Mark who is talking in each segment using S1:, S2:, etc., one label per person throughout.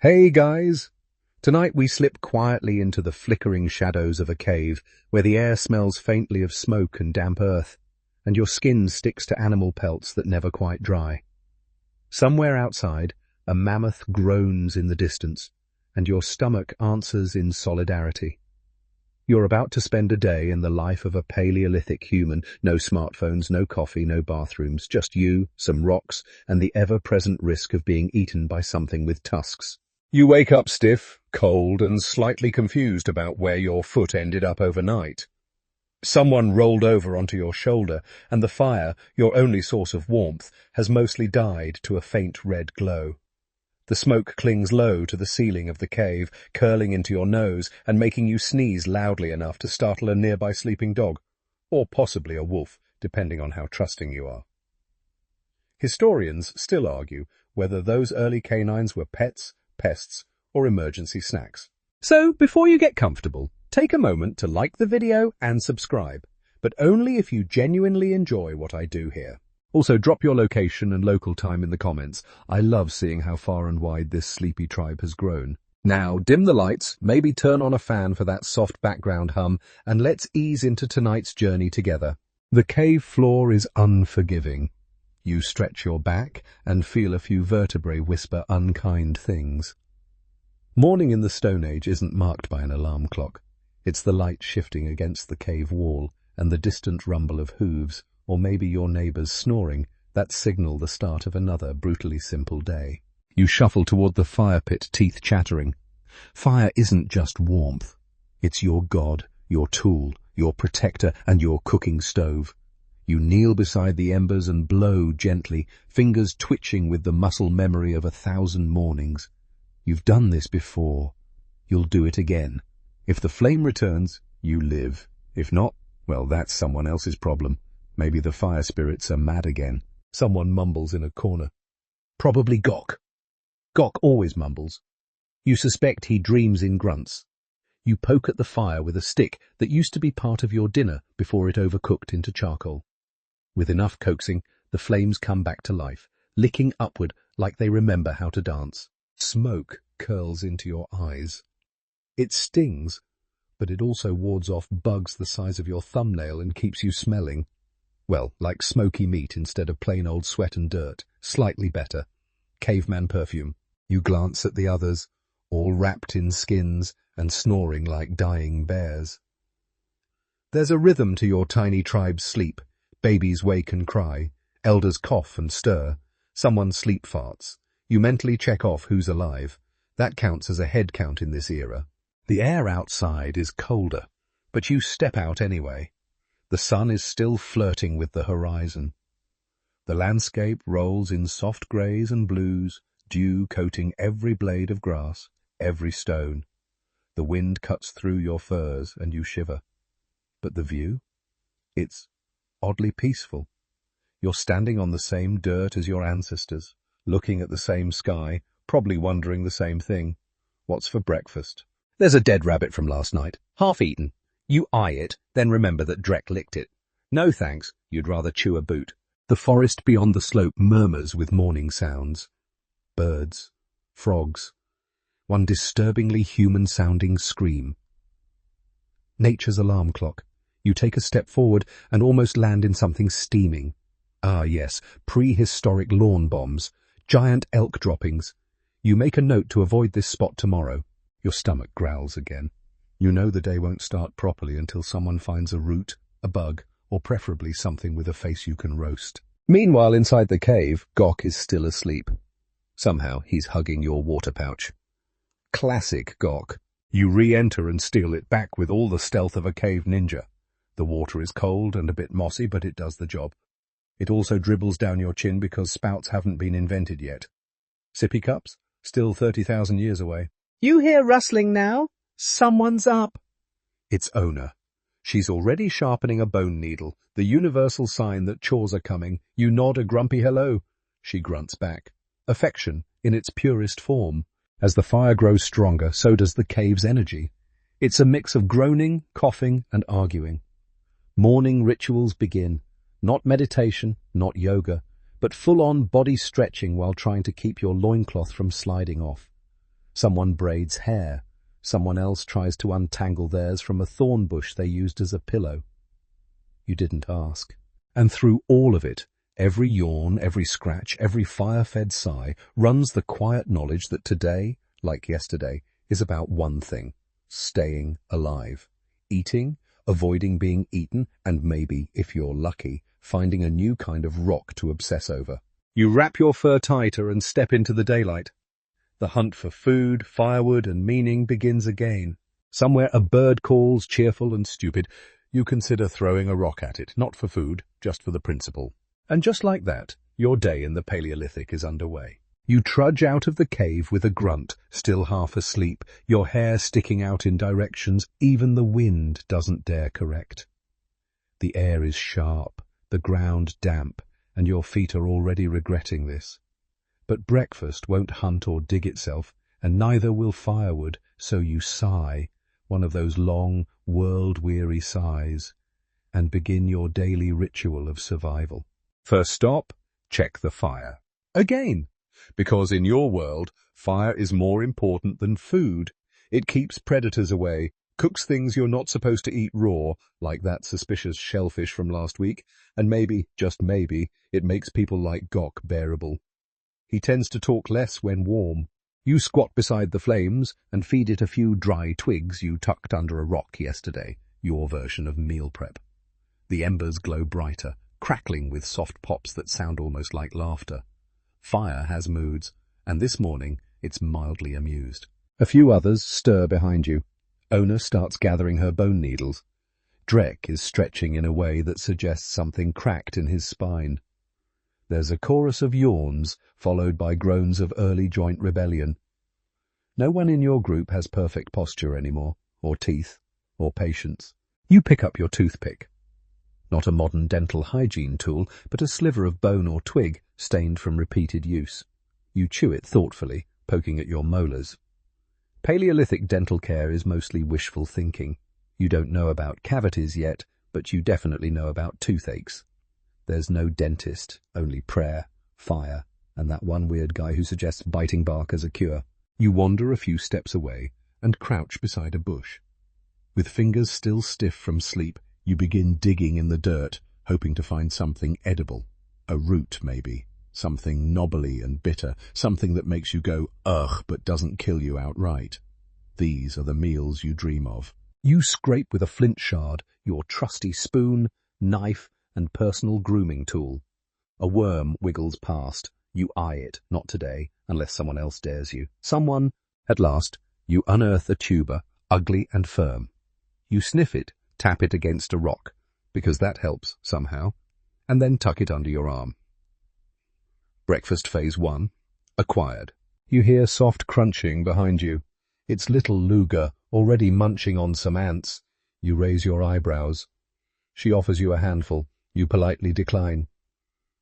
S1: Hey guys! Tonight we slip quietly into the flickering shadows of a cave where the air smells faintly of smoke and damp earth, and your skin sticks to animal pelts that never quite dry. Somewhere outside, a mammoth groans in the distance, and your stomach answers in solidarity. You're about to spend a day in the life of a Paleolithic human. No smartphones, no coffee, no bathrooms, just you, some rocks, and the ever-present risk of being eaten by something with tusks. You wake up stiff, cold, and slightly confused about where your foot ended up overnight. Someone rolled over onto your shoulder, and the fire, your only source of warmth, has mostly died to a faint red glow. The smoke clings low to the ceiling of the cave, curling into your nose and making you sneeze loudly enough to startle a nearby sleeping dog, or possibly a wolf, depending on how trusting you are. Historians still argue whether those early canines were pets, pests, or emergency snacks. So, before you get comfortable, take a moment to like the video and subscribe, but only if you genuinely enjoy what I do here. Also, drop your location and local time in the comments. I love seeing how far and wide this sleepy tribe has grown. Now, dim the lights, maybe turn on a fan for that soft background hum, and let's ease into tonight's journey together. The cave floor is unforgiving. You stretch your back and feel a few vertebrae whisper unkind things. Morning in the Stone Age isn't marked by an alarm clock. It's the light shifting against the cave wall and the distant rumble of hooves, or maybe your neighbours snoring, that signal the start of another brutally simple day. You shuffle toward the fire pit, teeth chattering. Fire isn't just warmth. It's your god, your tool, your protector, and your cooking stove. You kneel beside the embers and blow gently, fingers twitching with the muscle memory of 1,000 mornings. You've done this before. You'll do it again. If the flame returns, you live. If not, well, that's someone else's problem. Maybe the fire spirits are mad again. Someone mumbles in a corner. Probably Gok. Gok always mumbles. You suspect he dreams in grunts. You poke at the fire with a stick that used to be part of your dinner before it overcooked into charcoal. With enough coaxing, the flames come back to life, licking upward like they remember how to dance. Smoke curls into your eyes. It stings, but it also wards off bugs the size of your thumbnail and keeps you smelling. Well, like smoky meat instead of plain old sweat and dirt. Slightly better. Caveman perfume. You glance at the others, all wrapped in skins and snoring like dying bears. There's a rhythm to your tiny tribe's sleep. Babies wake and cry, elders cough and stir, someone sleep farts. You mentally check off who's alive. That counts as a head count in this era. The air outside is colder, but you step out anyway. The sun is still flirting with the horizon. The landscape rolls in soft greys and blues, dew coating every blade of grass, every stone. The wind cuts through your furs and you shiver. But the view? It's oddly peaceful. You're standing on the same dirt as your ancestors, looking at the same sky, probably wondering the same thing. What's for breakfast? There's a dead rabbit from last night, half eaten. You eye it, then remember that Drek licked it. No thanks, you'd rather chew a boot. The forest beyond the slope murmurs with morning sounds. Birds, frogs, one disturbingly human-sounding scream. Nature's alarm clock. You take a step forward and almost land in something steaming. Ah yes, prehistoric lawn bombs, giant elk droppings. You make a note to avoid this spot tomorrow. Your stomach growls again. You know the day won't start properly until someone finds a root, a bug, or preferably something with a face you can roast. Meanwhile, inside the cave, Gok is still asleep. Somehow, he's hugging your water pouch. Classic Gok. You re-enter and steal it back with all the stealth of a cave ninja. The water is cold and a bit mossy, but it does the job. It also dribbles down your chin because spouts haven't been invented yet. Sippy cups? Still 30,000 years away. You hear rustling now? Someone's up. It's Ona. She's already sharpening a bone needle, the universal sign that chores are coming. You nod a grumpy hello. She grunts back. Affection in its purest form. As the fire grows stronger, so does the cave's energy. It's a mix of groaning, coughing, and arguing. Morning rituals begin. Not meditation, not yoga, but full-on body stretching while trying to keep your loincloth from sliding off. Someone braids hair. Someone else tries to untangle theirs from a thorn bush they used as a pillow. You didn't ask. And through all of it, every yawn, every scratch, every fire-fed sigh runs the quiet knowledge that today, like yesterday, is about one thing: staying alive. Eating, avoiding being eaten, and maybe, if you're lucky, finding a new kind of rock to obsess over. You wrap your fur tighter and step into the daylight. The hunt for food, firewood, and meaning begins again. Somewhere a bird calls, cheerful and stupid. You consider throwing a rock at it, not for food, just for the principle. And just like that, your day in the Paleolithic is underway. You trudge out of the cave with a grunt, still half asleep, your hair sticking out in directions even the wind doesn't dare correct. The air is sharp, the ground damp, and your feet are already regretting this. But breakfast won't hunt or dig itself, and neither will firewood, so you sigh, one of those long, world-weary sighs, and begin your daily ritual of survival. First stop, check the fire. Again, because in your world, fire is more important than food. It keeps predators away, cooks things you're not supposed to eat raw, like that suspicious shellfish from last week, and maybe, just maybe, it makes people like Gok bearable. He tends to talk less when warm. You squat beside the flames and feed it a few dry twigs you tucked under a rock yesterday, your version of meal prep. The embers glow brighter, crackling with soft pops that sound almost like laughter. Fire has moods, and this morning it's mildly amused. A few others stir behind you. Ona starts gathering her bone needles. Drek is stretching in a way that suggests something cracked in his spine. There's a chorus of yawns, followed by groans of early joint rebellion. No one in your group has perfect posture anymore, or teeth, or patience. You pick up your toothpick. Not a modern dental hygiene tool, but a sliver of bone or twig stained from repeated use. You chew it thoughtfully, poking at your molars. Paleolithic dental care is mostly wishful thinking. You don't know about cavities yet, but you definitely know about toothaches. There's no dentist, only prayer, fire, and that one weird guy who suggests biting bark as a cure. You wander a few steps away and crouch beside a bush. With fingers still stiff from sleep, you begin digging in the dirt, hoping to find something edible. A root, maybe. Something knobbly and bitter, something that makes you go, ugh, but doesn't kill you outright. These are the meals you dream of. You scrape with a flint shard, your trusty spoon, knife, and personal grooming tool. A worm wiggles past. You eye it, not today, unless someone else dares you. At last, you unearth a tuber, ugly and firm. You sniff it, tap it against a rock, because that helps somehow, and then tuck it under your arm. Breakfast phase 1, acquired. You hear soft crunching behind you. It's little Luga, already munching on some ants. You raise your eyebrows. She offers you a handful. You politely decline.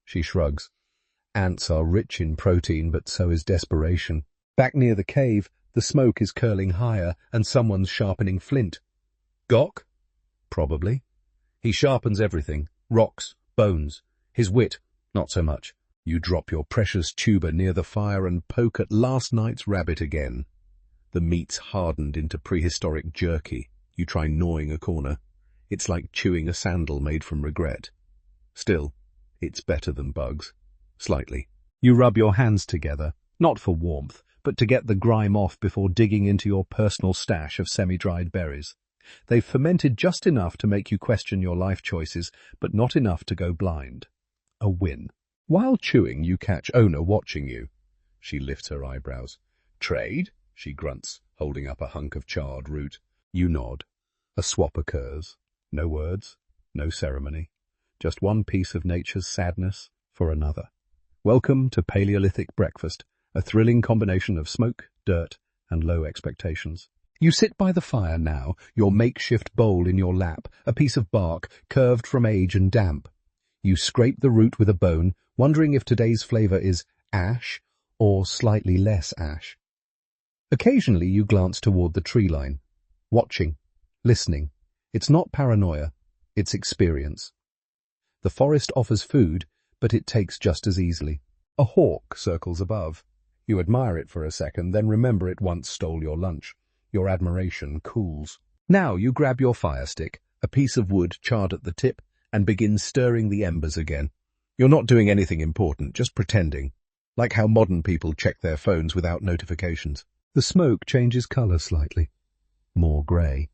S1: She shrugs. Ants are rich in protein, but so is desperation. Back near the cave, the smoke is curling higher, and someone's sharpening flint. Gok? Probably. He sharpens everything. Rocks, bones. His wit, not so much. You drop your precious tuber near the fire and poke at last night's rabbit again. The meat's hardened into prehistoric jerky. You try gnawing a corner. It's like chewing a sandal made from regret. Still, it's better than bugs. Slightly. You rub your hands together, not for warmth, but to get the grime off before digging into your personal stash of semi-dried berries. They've fermented just enough to make you question your life choices, but not enough to go blind. A win. While chewing, you catch Ona watching you. She lifts her eyebrows. Trade? She grunts, holding up a hunk of charred root. You nod. A swap occurs. No words, no ceremony. Just one piece of nature's sadness for another. Welcome to Paleolithic breakfast, a thrilling combination of smoke, dirt, and low expectations. You sit by the fire now, your makeshift bowl in your lap, a piece of bark, curved from age and damp. You scrape the root with a bone, wondering if today's flavor is ash or slightly less ash. Occasionally you glance toward the tree line, watching, listening. It's not paranoia, it's experience. The forest offers food, but it takes just as easily. A hawk circles above. You admire it for a second, then remember it once stole your lunch. Your admiration cools. Now you grab your fire stick, a piece of wood charred at the tip, and begin stirring the embers again. You're not doing anything important, just pretending, like how modern people check their phones without notifications. The smoke changes color slightly. More grey.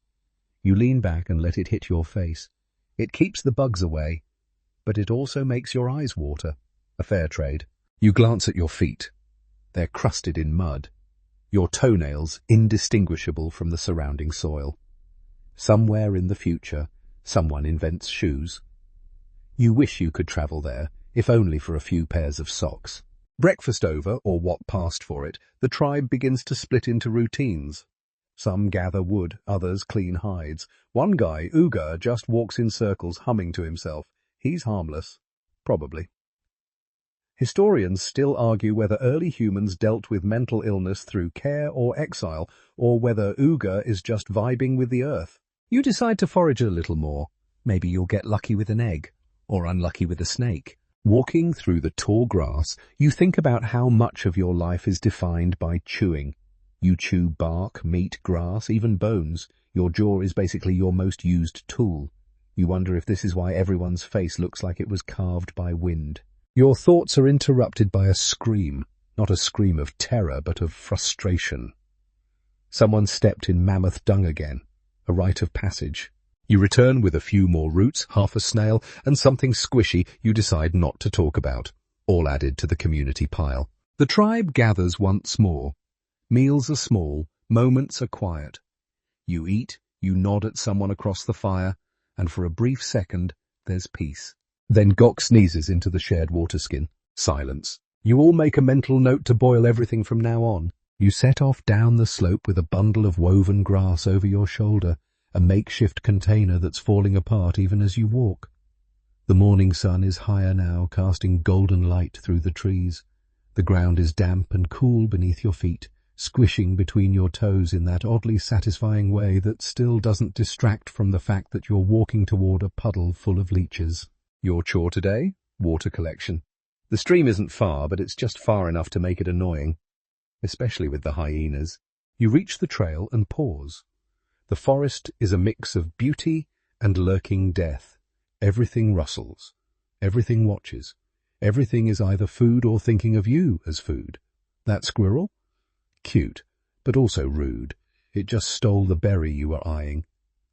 S1: You lean back and let it hit your face. It keeps the bugs away, but it also makes your eyes water. A fair trade. You glance at your feet. They're crusted in mud. Your toenails indistinguishable from the surrounding soil. Somewhere in the future, someone invents shoes. You wish you could travel there, if only for a few pairs of socks. Breakfast over, or what passed for it, the tribe begins to split into routines. Some gather wood, others clean hides. One guy, Uga, just walks in circles humming to himself. He's harmless. Probably. Historians still argue whether early humans dealt with mental illness through care or exile, or whether Uga is just vibing with the earth. You decide to forage a little more. Maybe you'll get lucky with an egg, or unlucky with a snake. Walking through the tall grass, you think about how much of your life is defined by chewing. You chew bark, meat, grass, even bones. Your jaw is basically your most used tool. You wonder if this is why everyone's face looks like it was carved by wind. Your thoughts are interrupted by a scream, not a scream of terror, but of frustration. Someone stepped in mammoth dung again, a rite of passage. You return with a few more roots, half a snail, and something squishy you decide not to talk about, all added to the community pile. The tribe gathers once more. Meals are small, moments are quiet. You eat, you nod at someone across the fire, and for a brief second, there's peace. Then Gok sneezes into the shared water skin. Silence. You all make a mental note to boil everything from now on. You set off down the slope with a bundle of woven grass over your shoulder, a makeshift container that's falling apart even as you walk. The morning sun is higher now, casting golden light through the trees. The ground is damp and cool beneath your feet, squishing between your toes in that oddly satisfying way that still doesn't distract from the fact that you're walking toward a puddle full of leeches. Your chore today? Water collection. The stream isn't far, but it's just far enough to make it annoying, especially with the hyenas. You reach the trail and pause. The forest is a mix of beauty and lurking death. Everything rustles. Everything watches. Everything is either food or thinking of you as food. That squirrel? Cute, but also rude. It just stole the berry you were eyeing.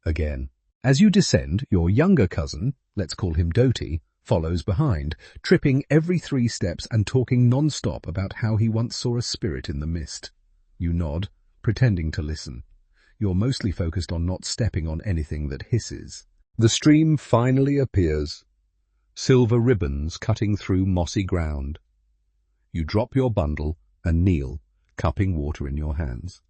S1: Again. As you descend, your younger cousin, let's call him Doty, follows behind, tripping every 3 steps and talking non-stop about how he once saw a spirit in the mist. You nod, pretending to listen. You're mostly focused on not stepping on anything that hisses. The stream finally appears, silver ribbons cutting through mossy ground. You drop your bundle and kneel, cupping water in your hands.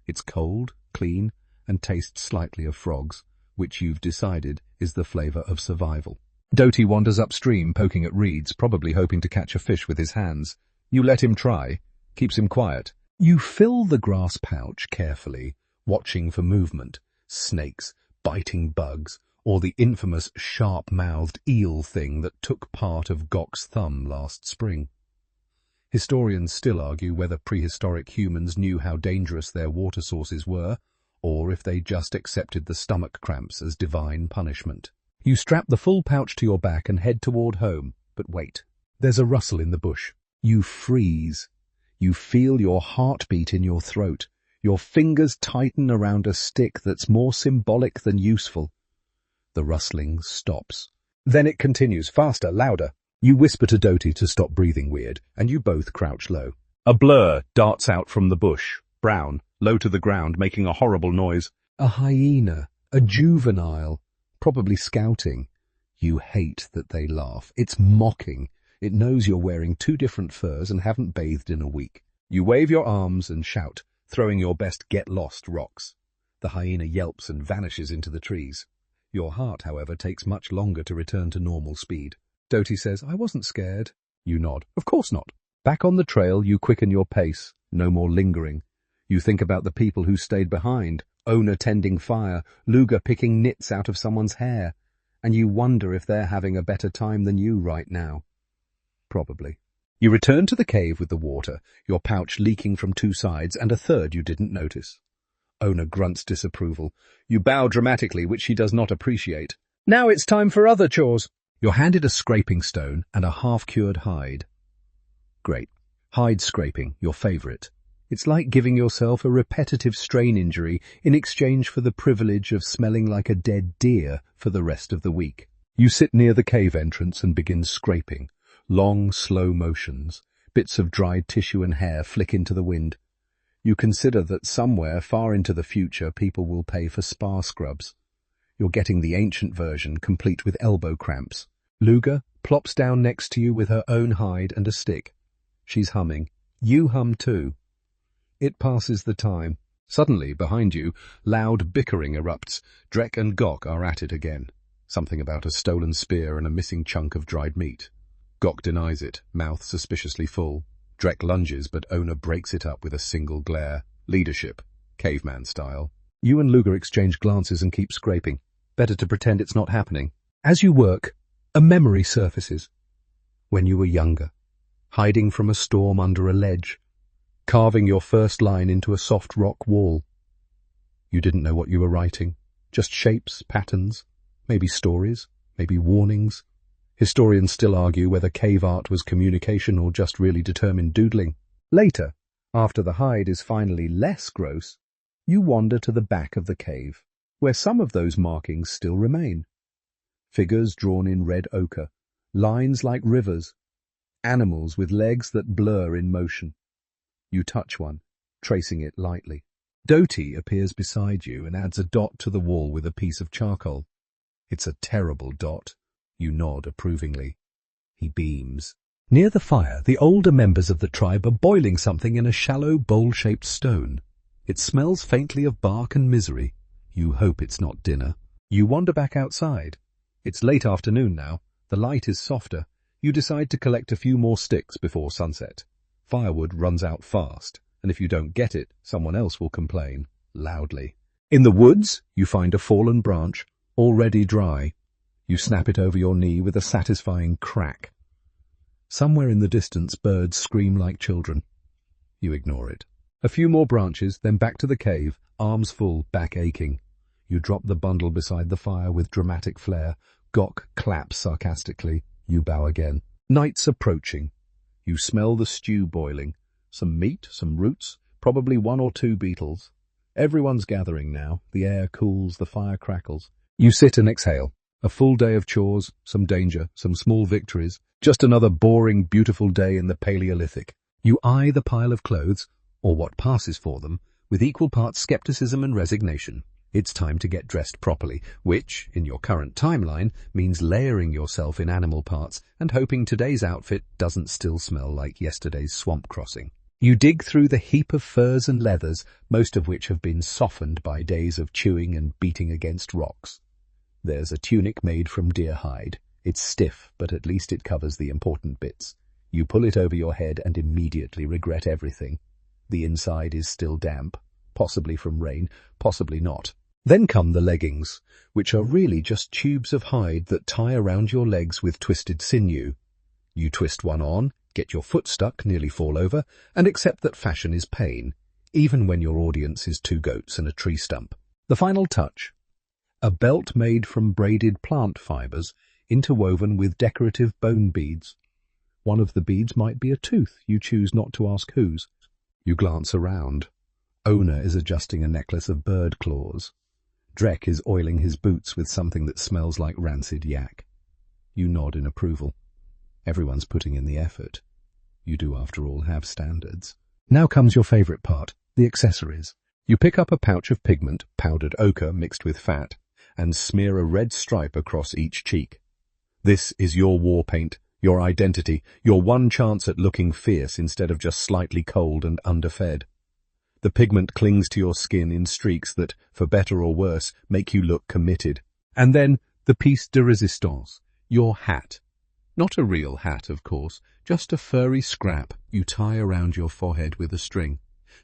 S1: It's cold, clean, and tastes slightly of frogs, which you've decided is the flavor of survival. Doty wanders upstream, poking at reeds, probably hoping to catch a fish with his hands. You let him try, keeps him quiet. You fill the grass pouch carefully, watching for movement, snakes, biting bugs, or the infamous sharp-mouthed eel thing that took part of Gok's thumb last spring. Historians still argue whether prehistoric humans knew how dangerous their water sources were, or if they just accepted the stomach cramps as divine punishment. You strap the full pouch to your back and head toward home, but wait. There's a rustle in the bush. You freeze. You feel your heartbeat in your throat. Your fingers tighten around a stick that's more symbolic than useful. The rustling stops. Then it continues, faster, louder. You whisper to Doty to stop breathing weird, and you both crouch low. A blur darts out from the bush, brown, low to the ground, making a horrible noise. A hyena, a juvenile, probably scouting. You hate that they laugh. It's mocking. It knows you're wearing 2 different furs and haven't bathed in a week. You wave your arms and shout, throwing your best get-lost rocks. The hyena yelps and vanishes into the trees. Your heart, however, takes much longer to return to normal speed. Doty says, I wasn't scared. You nod. Of course not. Back on the trail, you quicken your pace. No more lingering. You think about the people who stayed behind, Ona tending fire, Luga picking nits out of someone's hair, and you wonder if they're having a better time than you right now. Probably. You return to the cave with the water, your pouch leaking from two sides and a third you didn't notice. Owner grunts disapproval. You bow dramatically, which she does not appreciate. Now it's time for other chores. You're handed a scraping stone and a half-cured hide. Great. Hide scraping, your favourite. It's like giving yourself a repetitive strain injury in exchange for the privilege of smelling like a dead deer for the rest of the week. You sit near the cave entrance and begin scraping. Long, slow motions. Bits of dried tissue and hair flick into the wind. You consider that somewhere far into the future people will pay for spa scrubs. You're getting the ancient version, complete with elbow cramps. Luga plops down next to you with her own hide and a stick. She's humming. You hum too. It passes the time. Suddenly, behind you, loud bickering erupts. Drek and Gok are at it again. Something about a stolen spear and a missing chunk of dried meat. Gok denies it, mouth suspiciously full. Drek lunges, but Owner breaks it up with a single glare. Leadership, caveman style. You and Luga exchange glances and keep scraping. Better to pretend it's not happening. As you work, a memory surfaces. When you were younger, hiding from a storm under a ledge, carving your first line into a soft rock wall. You didn't know what you were writing. Just shapes, patterns, maybe stories, maybe warnings. Historians still argue whether cave art was communication or just really determined doodling. Later, after the hide is finally less gross, you wander to the back of the cave, where some of those markings still remain. Figures drawn in red ochre, lines like rivers, animals with legs that blur in motion. You touch one, tracing it lightly. Doty appears beside you and adds a dot to the wall with a piece of charcoal. It's a terrible dot. You nod approvingly. He beams. Near the fire, the older members of the tribe are boiling something in a shallow, bowl-shaped stone. It smells faintly of bark and misery. You hope it's not dinner. You wander back outside. It's late afternoon now. The light is softer. You decide to collect a few more sticks before sunset. Firewood runs out fast, and if you don't get it, someone else will complain, loudly. In the woods, you find a fallen branch, already dry. You snap it over your knee with a satisfying crack. Somewhere in the distance, birds scream like children. You ignore it. A few more branches, then back to the cave, arms full, back aching. You drop the bundle beside the fire with dramatic flair. Gok claps sarcastically. You bow again. Night's approaching. You smell the stew boiling. Some meat, some roots, probably one or two beetles. Everyone's gathering now. The air cools, the fire crackles. You sit and exhale. A full day of chores, some danger, some small victories. Just another boring, beautiful day in the Paleolithic. You eye the pile of clothes, or what passes for them, with equal parts skepticism and resignation. It's time to get dressed properly, which, in your current timeline, means layering yourself in animal parts and hoping today's outfit doesn't still smell like yesterday's swamp crossing. You dig through the heap of furs and leathers, most of which have been softened by days of chewing and beating against rocks. There's a tunic made from deer hide. It's stiff, but at least it covers the important bits. You pull it over your head and immediately regret everything. The inside is still damp, possibly from rain, possibly not. Then come the leggings, which are really just tubes of hide that tie around your legs with twisted sinew. You twist one on, get your foot stuck, nearly fall over, and accept that fashion is pain, even when your audience is two goats and a tree stump. The final touch. A belt made from braided plant fibers, interwoven with decorative bone beads. One of the beads might be a tooth. You choose not to ask whose. You glance around. Owner is adjusting a necklace of bird claws. Drek is oiling his boots with something that smells like rancid yak. You nod in approval. Everyone's putting in the effort. You do, after all, have standards. Now comes your favourite part, the accessories. You pick up a pouch of pigment, powdered ochre mixed with fat, and smear a red stripe across each cheek. This is your war paint, your identity, your one chance at looking fierce instead of just slightly cold and underfed. The pigment clings to your skin in streaks that, for better or worse, make you look committed. And then, the piece de resistance, your hat. Not a real hat, of course, just a furry scrap you tie around your forehead with a string.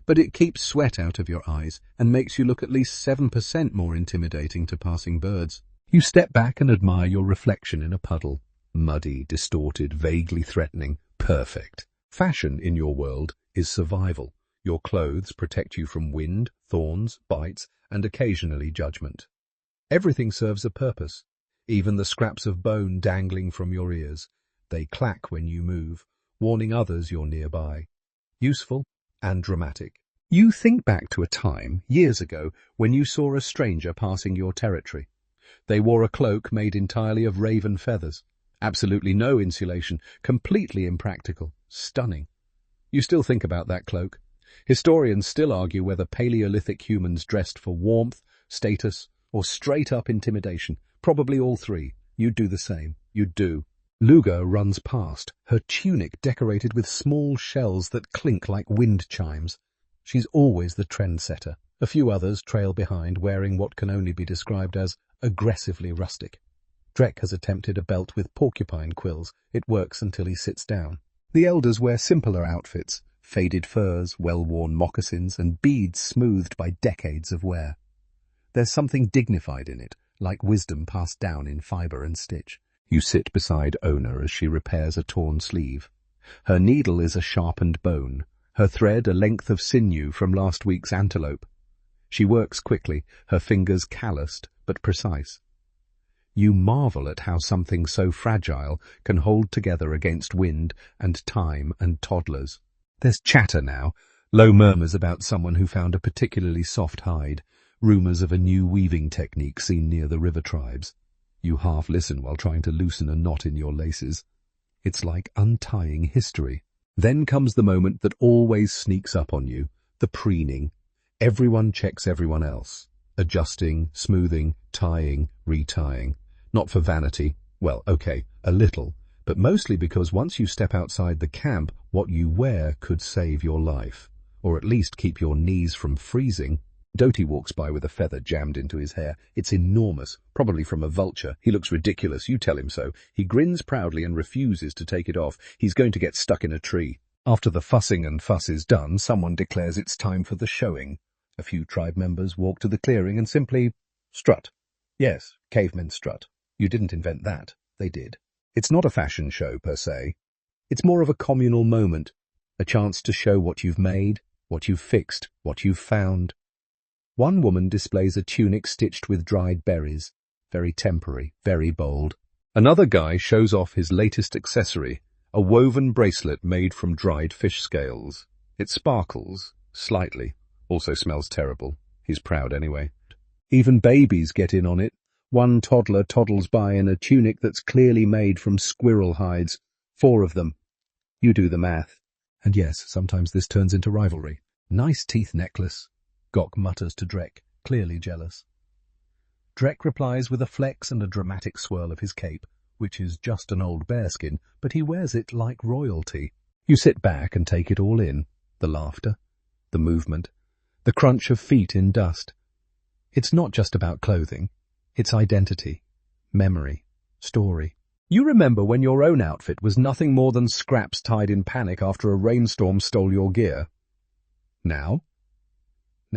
S1: But it keeps sweat out of your eyes and makes you look at least 7% more intimidating to passing birds. You step back and admire your reflection in a puddle. Muddy, distorted, vaguely threatening. Perfect. Fashion in your world is survival. Your clothes protect you from wind, thorns, bites, and occasionally judgment. Everything serves a purpose, even the scraps of bone dangling from your ears. They clack when you move, warning others you're nearby. Useful and dramatic. You think back to a time, years ago, when you saw a stranger passing your territory. They wore a cloak made entirely of raven feathers. Absolutely no insulation, completely impractical, stunning. You still think about that cloak. Historians still argue whether Paleolithic humans dressed for warmth, status, or straight-up intimidation. Probably all three. You'd do the same. You'd do. Luga runs past, her tunic decorated with small shells that clink like wind chimes. She's always the trendsetter. A few others trail behind, wearing what can only be described as aggressively rustic. Drek has attempted a belt with porcupine quills. It works until he sits down. The elders wear simpler outfits, faded furs, well-worn moccasins, and beads smoothed by decades of wear. There's something dignified in it, like wisdom passed down in fibre and stitch. You sit beside Ona as she repairs a torn sleeve. Her needle is a sharpened bone, her thread a length of sinew from last week's antelope. She works quickly, her fingers calloused but precise. You marvel at how something so fragile can hold together against wind and time and toddlers. There's chatter now, low murmurs about someone who found a particularly soft hide, rumours of a new weaving technique seen near the river tribes. You half listen while trying to loosen a knot in your laces. It's like untying history. Then comes the moment that always sneaks up on you, the preening. Everyone checks everyone else, adjusting, smoothing, tying, retying. Not for vanity, well, okay, a little, but mostly because once you step outside the camp, what you wear could save your life, or at least keep your knees from freezing. Doty walks by with a feather jammed into his hair. It's enormous, probably from a vulture. He looks ridiculous, you tell him so. He grins proudly and refuses to take it off. He's going to get stuck in a tree. After the fussing and fuss is done, someone declares it's time for the showing. A few tribe members walk to the clearing and simply strut. Yes, cavemen strut. You didn't invent that. They did. It's not a fashion show, per se. It's more of a communal moment, a chance to show what you've made, what you've fixed, what you've found. One woman displays a tunic stitched with dried berries, very temporary, very bold. Another guy shows off his latest accessory, a woven bracelet made from dried fish scales. It sparkles, slightly, also smells terrible. He's proud anyway. Even babies get in on it. One toddler toddles by in a tunic that's clearly made from squirrel hides. 4 of them. You do the math. And yes, sometimes this turns into rivalry. Nice teeth necklace. Gok mutters to Drek, clearly jealous. Drek replies with a flex and a dramatic swirl of his cape, which is just an old bearskin, but he wears it like royalty. You sit back and take it all in. The laughter, the movement, the crunch of feet in dust. It's not just about clothing. It's identity, memory, story. You remember when your own outfit was nothing more than scraps tied in panic after a rainstorm stole your gear. Now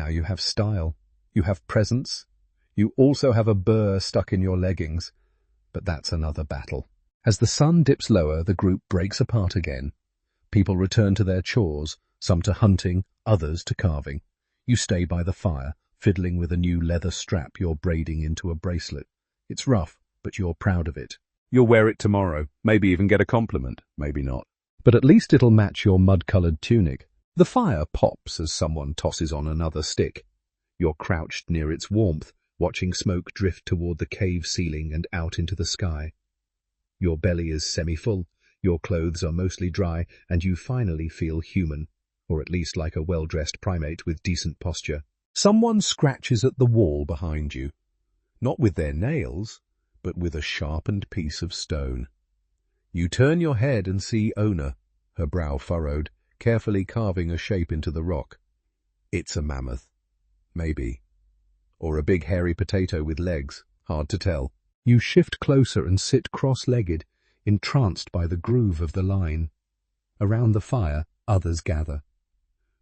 S1: you have style, you have presence, you also have a burr stuck in your leggings. But that's another battle. As the sun dips lower, the group breaks apart again. People return to their chores, some to hunting, others to carving. You stay by the fire, fiddling with a new leather strap you're braiding into a bracelet. It's rough, but you're proud of it. You'll wear it tomorrow, maybe even get a compliment, maybe not. But at least it'll match your mud-coloured tunic. The fire pops as someone tosses on another stick. You're crouched near its warmth, watching smoke drift toward the cave ceiling and out into the sky. Your belly is semi-full, your clothes are mostly dry, and you finally feel human, or at least like a well-dressed primate with decent posture. Someone scratches at the wall behind you, not with their nails, but with a sharpened piece of stone. You turn your head and see Ona, her brow furrowed, carefully carving a shape into the rock. It's a mammoth. Maybe. Or a big hairy potato with legs. Hard to tell. You shift closer and sit cross-legged, entranced by the groove of the line. Around the fire, others gather.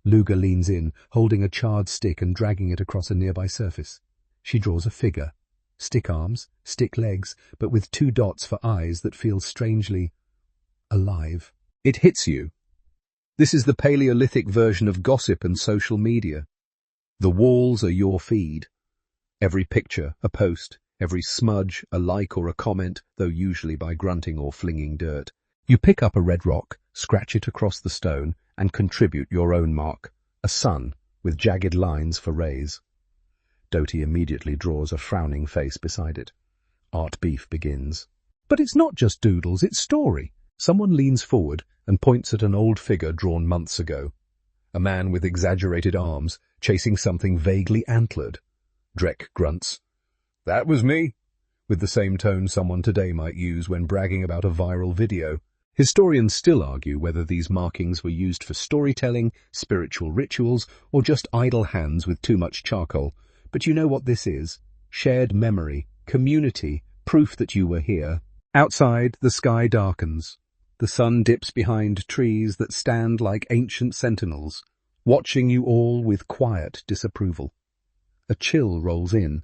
S1: Luga leans in, holding a charred stick and dragging it across a nearby surface. She draws a figure. Stick arms, stick legs, but with 2 dots for eyes that feel strangely alive. It hits you. This is the Paleolithic version of gossip and social media. The walls are your feed. Every picture, a post, every smudge, a like or a comment, though usually by grunting or flinging dirt. You pick up a red rock, scratch it across the stone, and contribute your own mark, a sun with jagged lines for rays. Doty immediately draws a frowning face beside it. Art beef begins. But it's not just doodles, it's story. Someone leans forward and points at an old figure drawn months ago. A man with exaggerated arms, chasing something vaguely antlered. Drek grunts. That was me, with the same tone someone today might use when bragging about a viral video. Historians still argue whether these markings were used for storytelling, spiritual rituals, or just idle hands with too much charcoal. But you know what this is. Shared memory, community, proof that you were here. Outside, the sky darkens. The sun dips behind trees that stand like ancient sentinels, watching you all with quiet disapproval. A chill rolls in,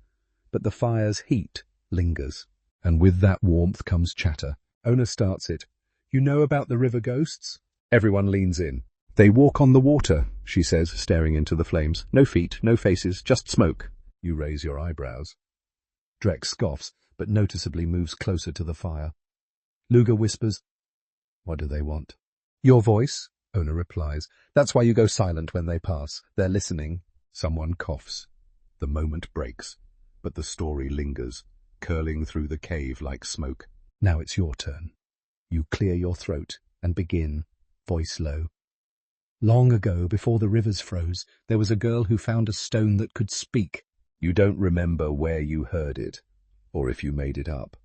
S1: but the fire's heat lingers. And with that warmth comes chatter. Ona starts it. You know about the river ghosts? Everyone leans in. They walk on the water, she says, staring into the flames. No feet, no faces, just smoke. You raise your eyebrows. Drek scoffs, but noticeably moves closer to the fire. Luger whispers, What do they want? Your voice, Ona replies. That's why you go silent when they pass. They're listening. Someone coughs. The moment breaks, but the story lingers, curling through the cave like smoke. Now it's your turn. You clear your throat and begin, voice low. Long ago, before the rivers froze, there was a girl who found a stone that could speak. You don't remember where you heard it, or if you made it up.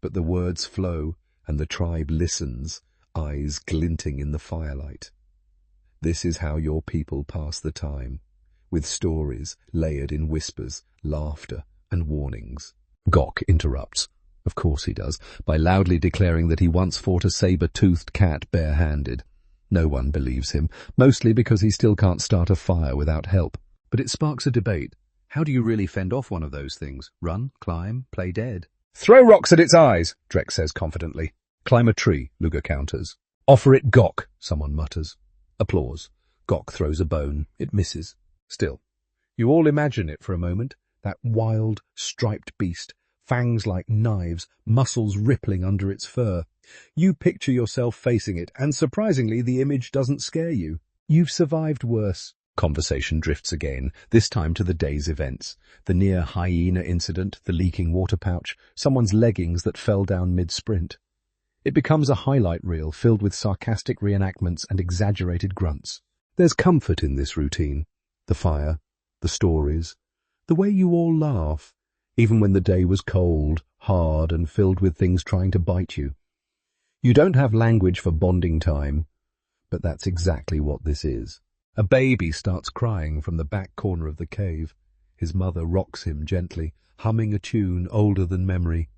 S1: But the words flow, and the tribe listens, eyes glinting in the firelight. This is how your people pass the time, with stories layered in whispers, laughter, and warnings. Gok interrupts. Of course he does, by loudly declaring that he once fought a saber-toothed cat bare-handed. No one believes him, mostly because he still can't start a fire without help. But it sparks a debate. How do you really fend off one of those things? Run, climb, play dead? Throw rocks at its eyes, Drek says confidently. Climb a tree, Luger counters. Offer it Gok, someone mutters. Applause. Gok throws a bone. It misses. Still, you all imagine it for a moment, that wild, striped beast, fangs like knives, muscles rippling under its fur. You picture yourself facing it, and surprisingly the image doesn't scare you. You've survived worse. Conversation drifts again, this time to the day's events. The near hyena incident, the leaking water pouch, someone's leggings that fell down mid-sprint. It becomes a highlight reel filled with sarcastic reenactments and exaggerated grunts. There's comfort in this routine. The fire, the stories, the way you all laugh, even when the day was cold, hard, and filled with things trying to bite you. You don't have language for bonding time, but that's exactly what this is. A baby starts crying from the back corner of the cave. His mother rocks him gently, humming a tune older than memory.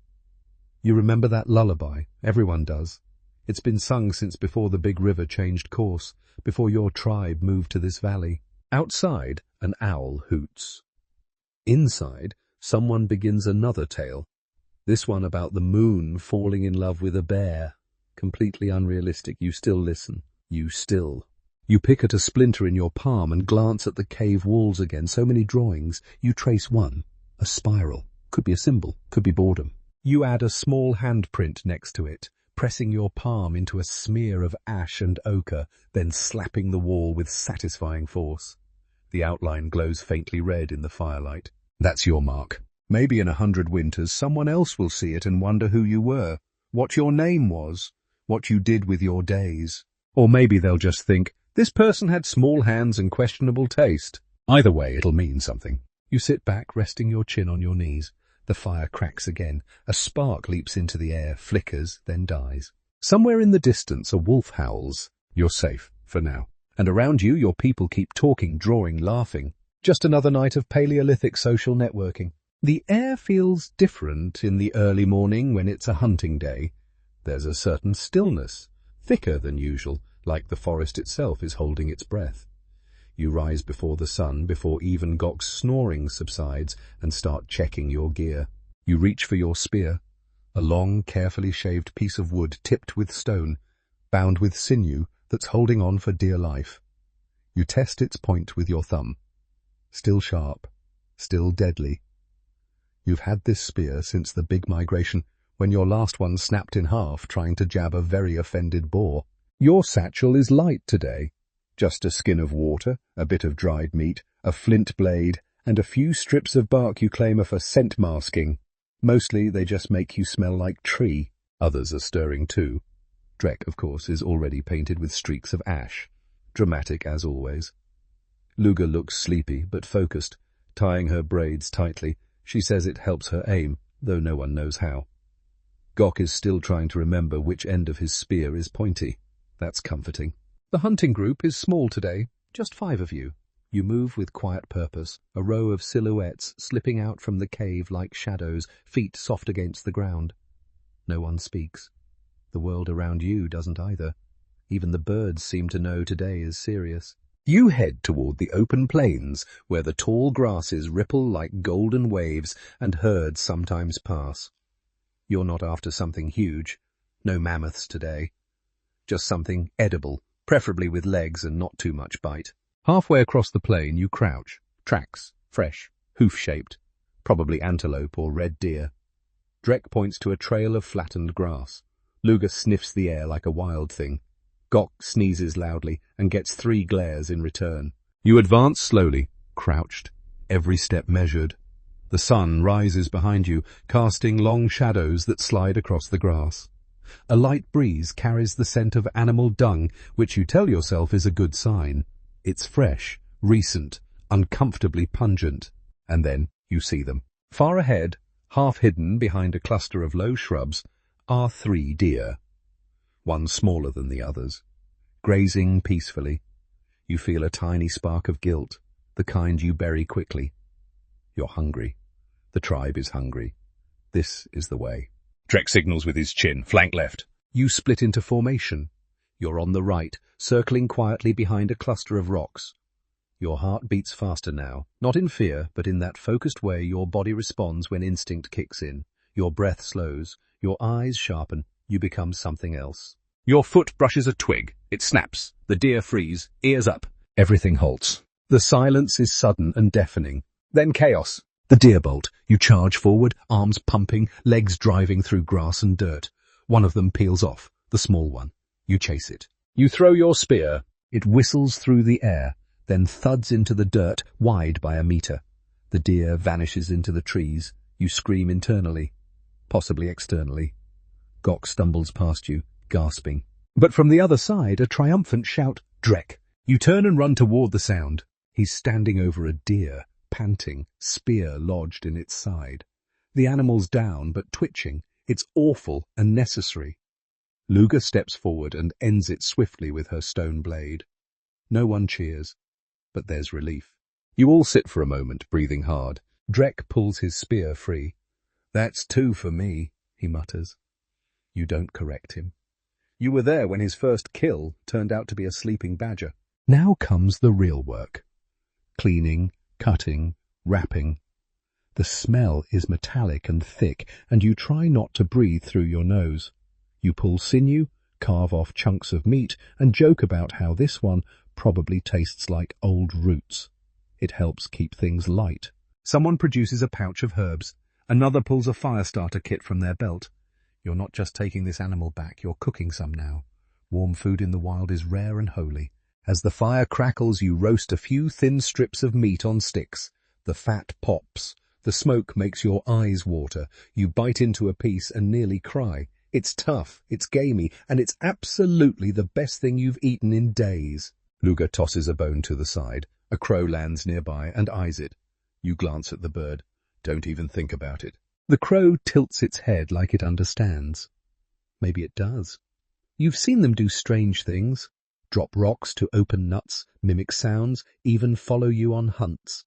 S1: You remember that lullaby? Everyone does. It's been sung since before the big river changed course, before your tribe moved to this valley. Outside, an owl hoots. Inside, someone begins another tale. This one about the moon falling in love with a bear. Completely unrealistic. You still listen. You pick at a splinter in your palm and glance at the cave walls again. So many drawings. You trace one. A spiral. Could be a symbol. Could be boredom. You add a small handprint next to it, pressing your palm into a smear of ash and ochre, then slapping the wall with satisfying force. The outline glows faintly red in the firelight. That's your mark. Maybe in 100 winters someone else will see it and wonder who you were, what your name was, what you did with your days. Or maybe they'll just think, this person had small hands and questionable taste. Either way, it'll mean something. You sit back, resting your chin on your knees. The fire cracks again. A spark leaps into the air, flickers, then dies. Somewhere in the distance, a wolf howls. You're safe, for now. And around you, your people keep talking, drawing, laughing. Just another night of Paleolithic social networking. The air feels different in the early morning when it's a hunting day. There's a certain stillness, thicker than usual, like the forest itself is holding its breath. You rise before the sun, before even Gok's snoring subsides, and start checking your gear. You reach for your spear, a long, carefully shaved piece of wood tipped with stone, bound with sinew, that's holding on for dear life. You test its point with your thumb. Still sharp, still deadly. You've had this spear since the big migration, when your last one snapped in half trying to jab a very offended boar. Your satchel is light today. Just a skin of water, a bit of dried meat, a flint blade, and a few strips of bark you claim are for scent masking. Mostly they just make you smell like tree. Others are stirring too. Drek, of course, is already painted with streaks of ash. Dramatic as always. Luga looks sleepy but focused, tying her braids tightly. She says it helps her aim, though no one knows how. Gok is still trying to remember which end of his spear is pointy. That's comforting. The hunting group is small today, just 5 of you. You move with quiet purpose, a row of silhouettes slipping out from the cave like shadows, feet soft against the ground. No one speaks. The world around you doesn't either. Even the birds seem to know today is serious. You head toward the open plains, where the tall grasses ripple like golden waves and herds sometimes pass. You're not after something huge. No mammoths today. Just something edible, preferably with legs and not too much bite. Halfway across the plain you crouch. Tracks, fresh, hoof-shaped. Probably antelope or red deer. Drek points to a trail of flattened grass. Luga sniffs the air like a wild thing. Gok sneezes loudly and gets 3 glares in return. You advance slowly, crouched, every step measured. The sun rises behind you, casting long shadows that slide across the grass. A light breeze carries the scent of animal dung, which you tell yourself is a good sign. It's fresh, recent, uncomfortably pungent. And then you see them. Far ahead, half hidden behind a cluster of low shrubs, are 3 deer. One smaller than the others, grazing peacefully. You feel a tiny spark of guilt, the kind you bury quickly. You're hungry. The tribe is hungry. This is the way. Drek signals with his chin, flank left. You split into formation. You're on the right, circling quietly behind a cluster of rocks. Your heart beats faster now, not in fear, but in that focused way your body responds when instinct kicks in. Your breath slows, your eyes sharpen, you become something else. Your foot brushes a twig. It snaps. The deer freeze, ears up. Everything halts. The silence is sudden and deafening. Then chaos. The deer bolt. You charge forward, arms pumping, legs driving through grass and dirt. One of them peels off, the small one. You chase it. You throw your spear. It whistles through the air, then thuds into the dirt, wide by a meter. The deer vanishes into the trees. You scream internally, possibly externally. Gok stumbles past you, gasping. But from the other side, a triumphant shout, Drek. You turn and run toward the sound. He's standing over a deer, panting, spear lodged in its side. The animal's down, but twitching. It's awful and necessary. Luga steps forward and ends it swiftly with her stone blade. No one cheers, but there's relief. You all sit for a moment, breathing hard. Drek pulls his spear free. That's 2 for me, he mutters. You don't correct him. You were there when his first kill turned out to be a sleeping badger. Now comes the real work. Cleaning, cutting, wrapping. The smell is metallic and thick, and you try not to breathe through your nose. You pull sinew, carve off chunks of meat, and joke about how this one probably tastes like old roots. It helps keep things light. Someone produces a pouch of herbs. Another pulls a fire starter kit from their belt. You're not just taking this animal back, you're cooking some now. Warm food in the wild is rare and holy. As the fire crackles, you roast a few thin strips of meat on sticks. The fat pops. The smoke makes your eyes water. You bite into a piece and nearly cry. It's tough, it's gamey, and it's absolutely the best thing you've eaten in days. Luga tosses a bone to the side. A crow lands nearby and eyes it. You glance at the bird. Don't even think about it. The crow tilts its head like it understands. Maybe it does. You've seen them do strange things. Drop rocks to open nuts, mimic sounds, even follow you on hunts.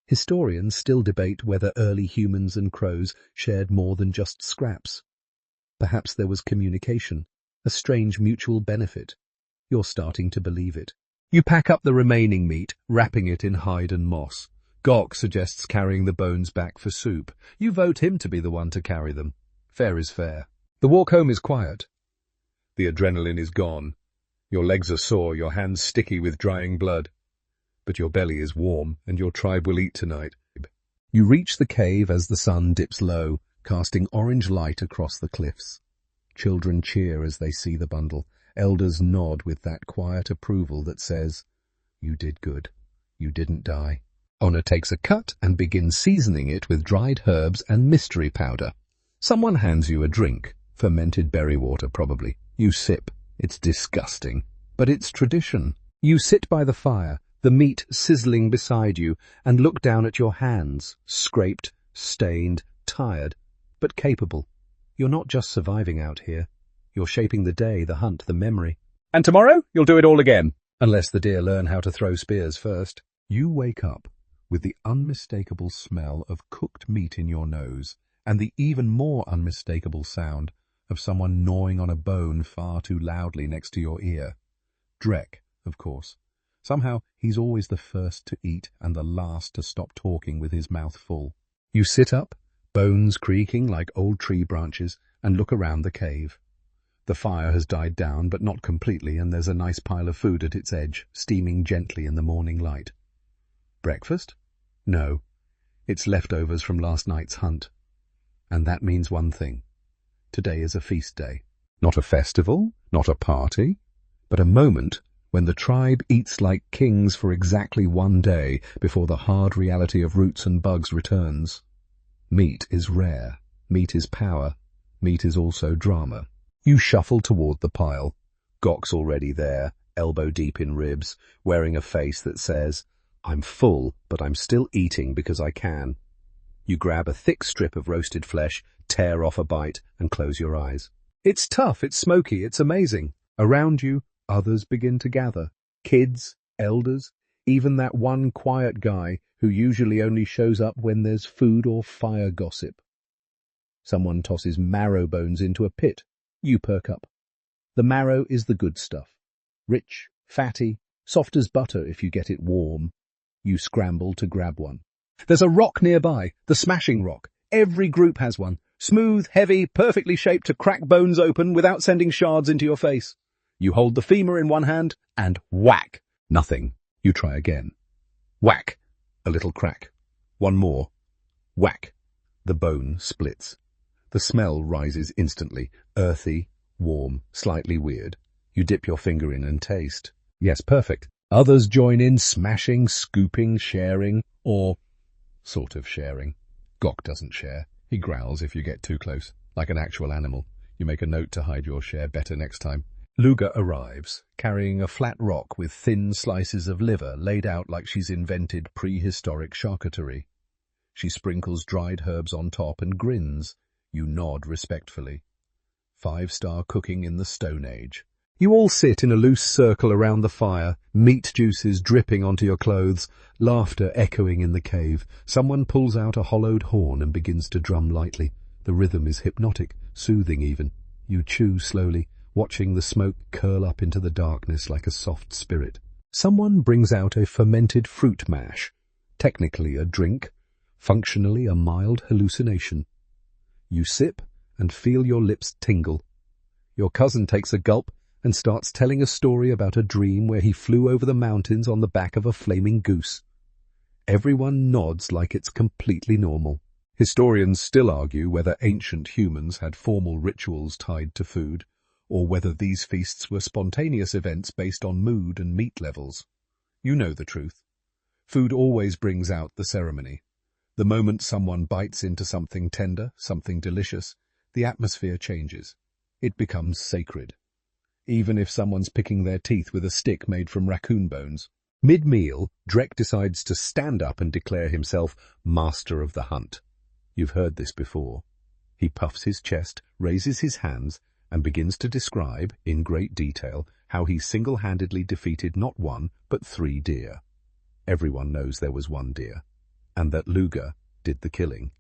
S1: Historians still debate whether early humans and crows shared more than just scraps. Perhaps there was communication, a strange mutual benefit. You're starting to believe it. You pack up the remaining meat, wrapping it in hide and moss. Gok suggests carrying the bones back for soup. You vote him to be the one to carry them. Fair is fair. The walk home is quiet. The adrenaline is gone. Your legs are sore, your hands sticky with drying blood. But your belly is warm, and your tribe will eat tonight. You reach the cave as the sun dips low, casting orange light across the cliffs. Children cheer as they see the bundle. Elders nod with that quiet approval that says, "You did good. You didn't die." Honor takes a cut and begins seasoning it with dried herbs and mystery powder. Someone hands you a drink, fermented berry water probably. You sip. It's disgusting, but it's tradition. You sit by the fire, the meat sizzling beside you, and look down at your hands, scraped, stained, tired, but capable. You're not just surviving out here. You're shaping the day, the hunt, the memory.
S2: And tomorrow, you'll do it all again.
S1: Unless the deer learn how to throw spears first. You wake up with the unmistakable smell of cooked meat in your nose, and the even more unmistakable sound of someone gnawing on a bone far too loudly next to your ear. Drek, of course. Somehow he's always the first to eat and the last to stop talking with his mouth full. You sit up, bones creaking like old tree branches, and look around the cave. The fire has died down, but not completely, and there's a nice pile of food at its edge, steaming gently in the morning light. Breakfast? No. It's leftovers from last night's hunt. And that means one thing. Today is a feast day. Not a festival, not a party, but a moment when the tribe eats like kings for exactly one day before the hard reality of roots and bugs returns. Meat is rare. Meat is power. Meat is also drama. You shuffle toward the pile. Gok's already there, elbow deep in ribs, wearing a face that says, "I'm full, but I'm still eating because I can." You grab a thick strip of roasted flesh, tear off a bite, and close your eyes. It's tough, it's smoky, it's amazing. Around you, others begin to gather. Kids, elders, even that one quiet guy who usually only shows up when there's food or fire gossip. Someone tosses marrow bones into a pit. You perk up. The marrow is the good stuff. Rich, fatty, soft as butter if you get it warm. You scramble to grab one. There's a rock nearby, the smashing rock. Every group has one. Smooth, heavy, perfectly shaped to crack bones open without sending shards into your face. You hold the femur in one hand and whack. Nothing. You try again. Whack. A little crack. One more. Whack. The bone splits. The smell rises instantly. Earthy, warm, slightly weird. You dip your finger in and taste. Yes, perfect. Others join in, smashing, scooping, sharing, or sort of sharing. Gok doesn't share. He growls if you get too close, like an actual animal. You make a note to hide your share better next time. Luga arrives, carrying a flat rock with thin slices of liver laid out like she's invented prehistoric charcuterie. She sprinkles dried herbs on top and grins. You nod respectfully. 5-star cooking in the Stone Age. You all sit in a loose circle around the fire, meat juices dripping onto your clothes, laughter echoing in the cave. Someone pulls out a hollowed horn and begins to drum lightly. The rhythm is hypnotic, soothing even. You chew slowly, watching the smoke curl up into the darkness like a soft spirit. Someone brings out a fermented fruit mash, technically a drink, functionally a mild hallucination. You sip and feel your lips tingle. Your cousin takes a gulp and starts telling a story about a dream where he flew over the mountains on the back of a flaming goose. Everyone nods like it's completely normal. Historians still argue whether ancient humans had formal rituals tied to food, or whether these feasts were spontaneous events based on mood and meat levels. You know the truth. Food always brings out the ceremony. The moment someone bites into something tender, something delicious, the atmosphere changes. It becomes sacred. Even if someone's picking their teeth with a stick made from raccoon bones. Mid-meal, Drek decides to stand up and declare himself master of the hunt. You've heard this before. He puffs his chest, raises his hands, and begins to describe, in great detail, how he single-handedly defeated not one, but 3 deer. Everyone knows there was 1 deer, and that Luga did the killing.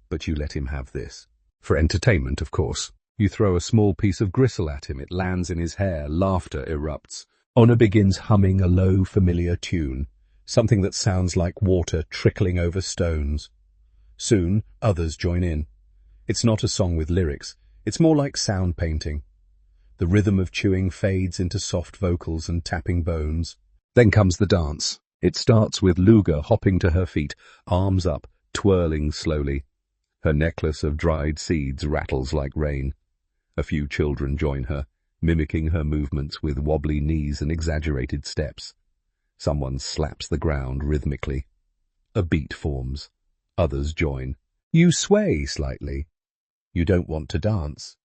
S1: But you let him have this. For entertainment, of course. You throw a small piece of gristle at him, it lands in his hair, laughter erupts. Honor begins humming a low, familiar tune, something that sounds like water trickling over stones. Soon, others join in. It's not a song with lyrics, it's more like sound painting. The rhythm of chewing fades into soft vocals and tapping bones. Then comes the dance. It starts with Luga hopping to her feet, arms up, twirling slowly. Her necklace of dried seeds rattles like rain. A few children join her, mimicking her movements with wobbly knees and exaggerated steps. Someone slaps the ground rhythmically. A beat forms. Others join. You sway slightly. You don't want to dance.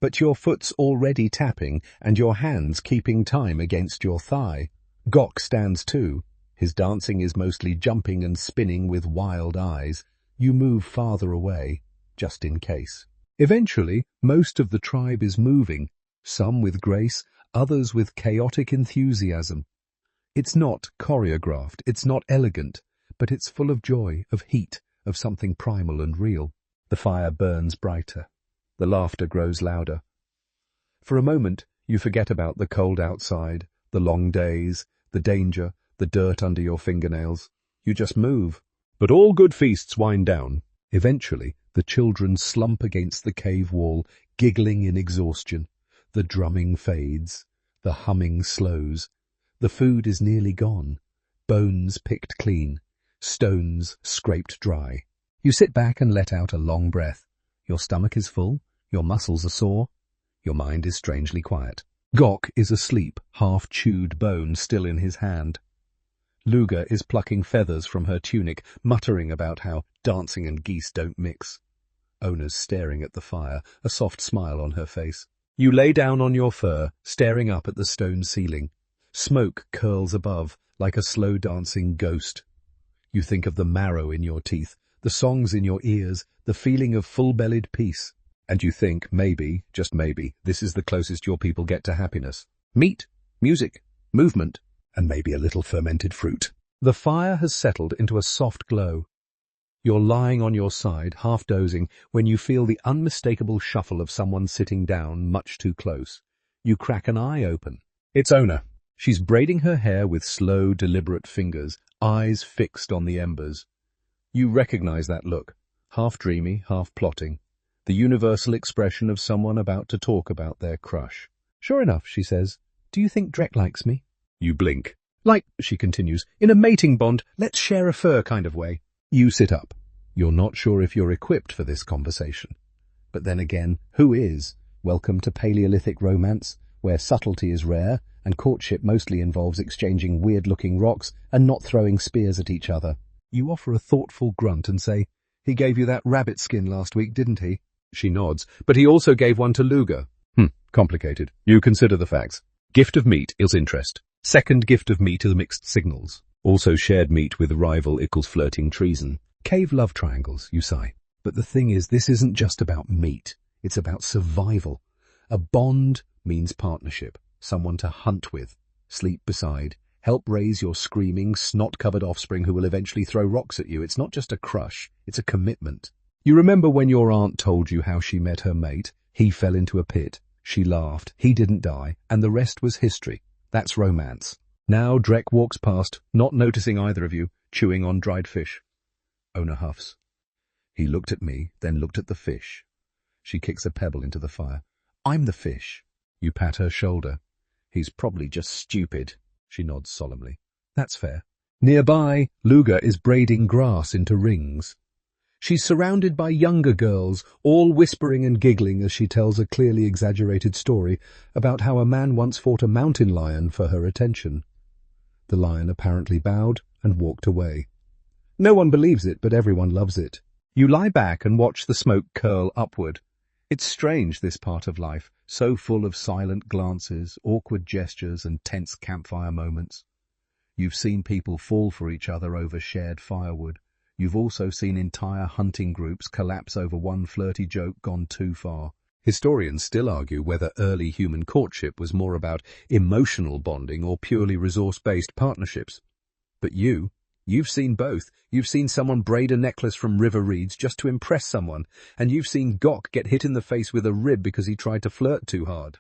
S1: But your foot's already tapping and your hands keeping time against your thigh. Gok stands too. His dancing is mostly jumping and spinning with wild eyes. You move farther away, just in case. Eventually, most of the tribe is moving, some with grace, others with chaotic enthusiasm. It's not choreographed, it's not elegant, but it's full of joy, of heat, of something primal and real. The fire burns brighter. The laughter grows louder. For a moment, you forget about the cold outside, the long days, the danger, the dirt under your fingernails. You just move. But all good feasts wind down. Eventually, the children slump against the cave wall, giggling in exhaustion. The drumming fades. The humming slows. The food is nearly gone. Bones picked clean. Stones scraped dry. You sit back and let out a long breath. Your stomach is full. Your muscles are sore. Your mind is strangely quiet. Gok is asleep, half-chewed bone still in his hand. Luga is plucking feathers from her tunic, muttering about how dancing and geese don't mix. Ona's staring at the fire, a soft smile on her face. You lay down on your fur, staring up at the stone ceiling. Smoke curls above, like a slow-dancing ghost. You think of the marrow in your teeth, the songs in your ears, the feeling of full-bellied peace. And you think, maybe, just maybe, this is the closest your people get to happiness. Meat, music, movement, and maybe a little fermented fruit. The fire has settled into a soft glow. You're lying on your side, half dozing, when you feel the unmistakable shuffle of someone sitting down much too close. You crack an eye open. It's Ona. She's braiding her hair with slow, deliberate fingers, eyes fixed on the embers. You recognize that look, half dreamy, half plotting. The universal expression of someone about to talk about their crush. Sure enough, she says, do you think Drek likes me? You blink. Like, she continues, in a mating bond, let's share a fur kind of way. You sit up. You're not sure if you're equipped for this conversation. But then again, who is? Welcome to Paleolithic romance, where subtlety is rare, and courtship mostly involves exchanging weird-looking rocks and not throwing spears at each other. You offer a thoughtful grunt and say, he gave you that rabbit skin last week, didn't he? She nods, but he also gave one to Luga. Complicated. You consider the facts. Gift of meat is interest. Second gift of meat are mixed signals. Also shared meat with rival equals flirting treason. Cave love triangles, you sigh. But the thing is, this isn't just about meat. It's about survival. A bond means partnership, someone to hunt with, sleep beside, help raise your screaming, snot-covered offspring who will eventually throw rocks at you. It's not just a crush, it's a commitment. You remember when your aunt told you how she met her mate? He fell into a pit. She laughed. He didn't die. And the rest was history. That's romance. Now Drek walks past, not noticing either of you, chewing on dried fish. Ona huffs. He looked at me, then looked at the fish. She kicks a pebble into the fire. I'm the fish. You pat her shoulder. He's probably just stupid. She nods solemnly. That's fair. Nearby, Luga is braiding grass into rings. She's surrounded by younger girls, all whispering and giggling as she tells a clearly exaggerated story about how a man once fought a mountain lion for her attention. The lion apparently bowed and walked away. No one believes it, but everyone loves it. You lie back and watch the smoke curl upward. It's strange, this part of life, so full of silent glances, awkward gestures, and tense campfire moments. You've seen people fall for each other over shared firewood. You've also seen entire hunting groups collapse over one flirty joke gone too far. Historians still argue whether early human courtship was more about emotional bonding or purely resource-based partnerships. But you've seen both. You've seen someone braid a necklace from river reeds just to impress someone, and you've seen Gok get hit in the face with a rib because he tried to flirt too hard.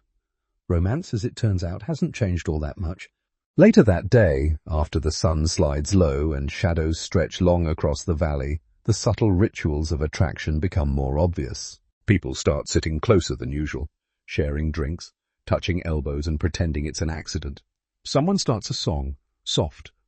S1: Romance, as it turns out, hasn't changed all that much. Later that day, after the sun slides low and shadows stretch long across the valley, the subtle rituals of attraction become more obvious. People start sitting closer than usual, sharing drinks, touching elbows and pretending it's an accident. Someone starts a song, soft,